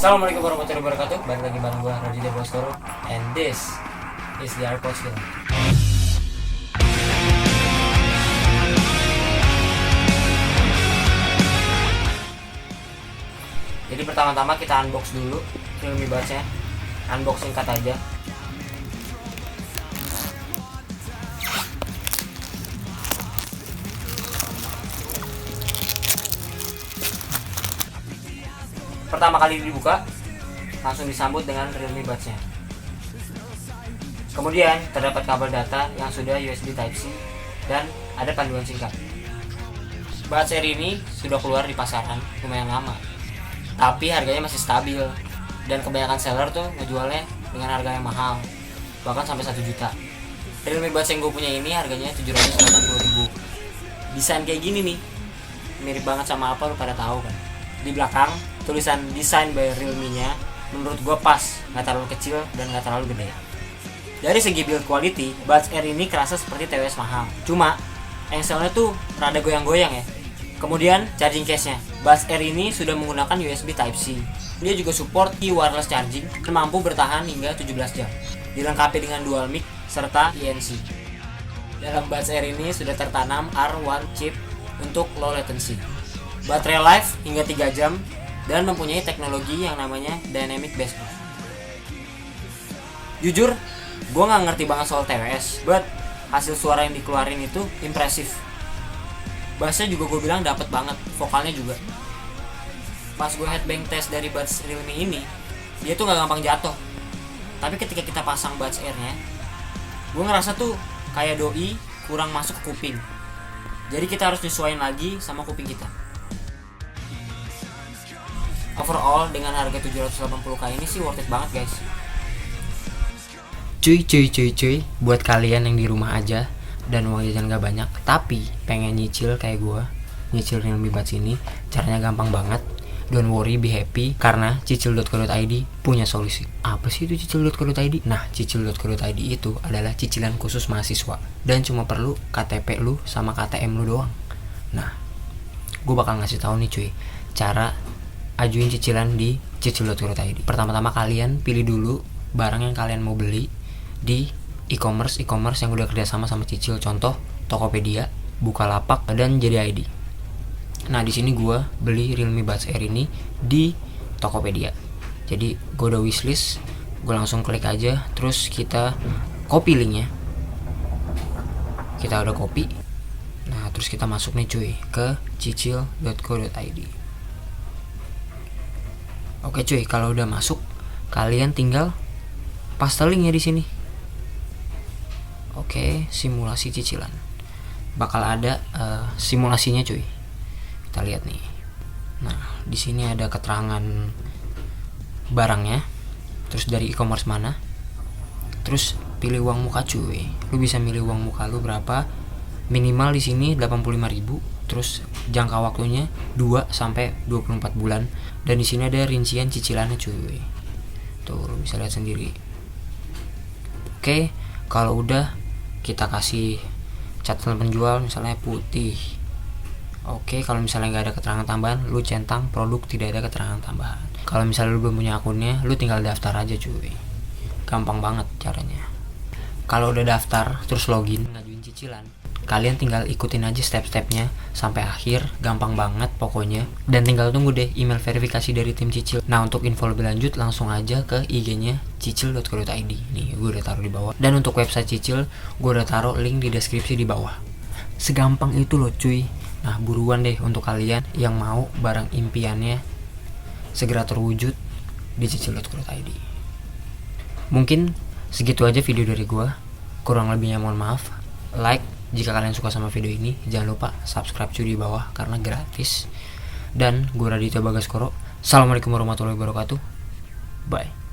Assalamualaikum warahmatullahi wabarakatuh. Balik lagi bareng gue Raditya Baskoro, and this is the AirPods Film. Jadi pertama-tama kita unbox dulu Realme Buds-nya. Unbox singkat aja. Pertama kali dibuka, langsung disambut dengan Realme Buds-nya. Kemudian terdapat kabel data yang sudah USB Type-C dan ada panduan singkat. Buds Air ini sudah keluar di pasaran lumayan lama, tapi harganya masih stabil dan kebanyakan seller tuh ngejualnya dengan harga yang mahal, bahkan sampai 1 juta. Realme Buds yang gue punya ini harganya 780.000. Desain kayak gini nih, mirip banget sama apa lu pada tahu kan? Di belakang tulisan design by Realme-nya menurut gue pas, nggak terlalu kecil dan nggak terlalu gede. Dari segi build quality, Buds Air ini kerasa seperti TWS mahal. Cuma engselnya tuh rada goyang-goyang ya. Kemudian charging case-nya, Buds Air ini sudah menggunakan USB Type-C. Dia juga support wireless charging dan mampu bertahan hingga 17 jam. Dilengkapi dengan dual mic serta ANC. Dalam Buds Air ini sudah tertanam R1 chip untuk low latency. Baterai life hingga 3 jam dan mempunyai teknologi yang namanya Dynamic Bass Boost. Jujur, gue nggak ngerti banget soal TWS, but hasil suara yang dikeluarin itu impresif. Bassnya juga gue bilang dapet banget, vokalnya juga. Pas gue headbang test dari Buds Realme ini, dia tuh nggak gampang jatuh. Tapi ketika kita pasang Buds Air-nya, gue ngerasa tuh kayak doi kurang masuk ke kuping. Jadi kita harus nyesuaiin lagi sama kuping kita. Overall dengan harga 780k ini sih worth it banget guys. Cuy, buat kalian yang di rumah aja dan uang jajan gak banyak tapi pengen nyicil kayak gue, nyicil Realme Buds ini, caranya gampang banget. Don't worry, be happy, karena cicil.co.id punya solusi. Apa sih itu cicil.co.id? Nah, cicil.co.id itu adalah cicilan khusus mahasiswa dan cuma perlu KTP lu sama KTM lu doang. Nah, gue bakal ngasih tahu nih cuy, cara ajuin cicilan di cicil.co.id. Pertama-tama kalian pilih dulu barang yang kalian mau beli di e-commerce yang udah kerjasama sama Cicil. Contoh Tokopedia, Bukalapak, dan JD.id. Nah di sini gue beli Realme Buds Air ini di Tokopedia. Jadi gue udah wishlist, gue langsung klik aja, terus kita copy linknya. Kita udah copy. Nah terus kita masuk nih cuy ke cicil.co.id. Oke cuy, kalau udah masuk, kalian tinggal paste linknya di sini. Oke, simulasi cicilan. Bakal ada simulasinya cuy. Kita lihat nih. Nah, di sini ada keterangan barangnya. Terus dari e-commerce mana? Terus pilih uang muka cuy. Lu bisa milih uang muka lu berapa? Minimal di sini 85.000. Terus jangka waktunya 2 sampai 24 bulan. Dan di sini ada rincian cicilannya cuy. Tuh, lu bisa lihat sendiri. Oke, kalau udah kita kasih catatan penjual misalnya putih. Oke, kalau misalnya nggak ada keterangan tambahan, lu centang produk tidak ada keterangan tambahan. Kalau misalnya lu belum punya akunnya, lu tinggal daftar aja cuy. Gampang banget caranya. Kalau udah daftar, terus login, ngajuin cicilan, kalian tinggal ikutin aja step-stepnya sampai akhir, gampang banget pokoknya. Dan tinggal tunggu deh email verifikasi dari tim Cicil. Nah untuk info lebih lanjut langsung aja ke IG-nya cicil.co.id. Nih gue udah taruh di bawah. Dan untuk website Cicil, gue udah taruh link di deskripsi di bawah. Segampang itu loh cuy. Nah buruan deh untuk kalian yang mau barang impiannya segera terwujud di cicil.co.id. Mungkin segitu aja video dari gue. Kurang lebihnya mohon maaf. Like jika kalian suka sama video ini, jangan lupa subscribe cuy di bawah karena gratis. Dan gue Raditya Baskoro. Assalamualaikum warahmatullahi wabarakatuh. Bye.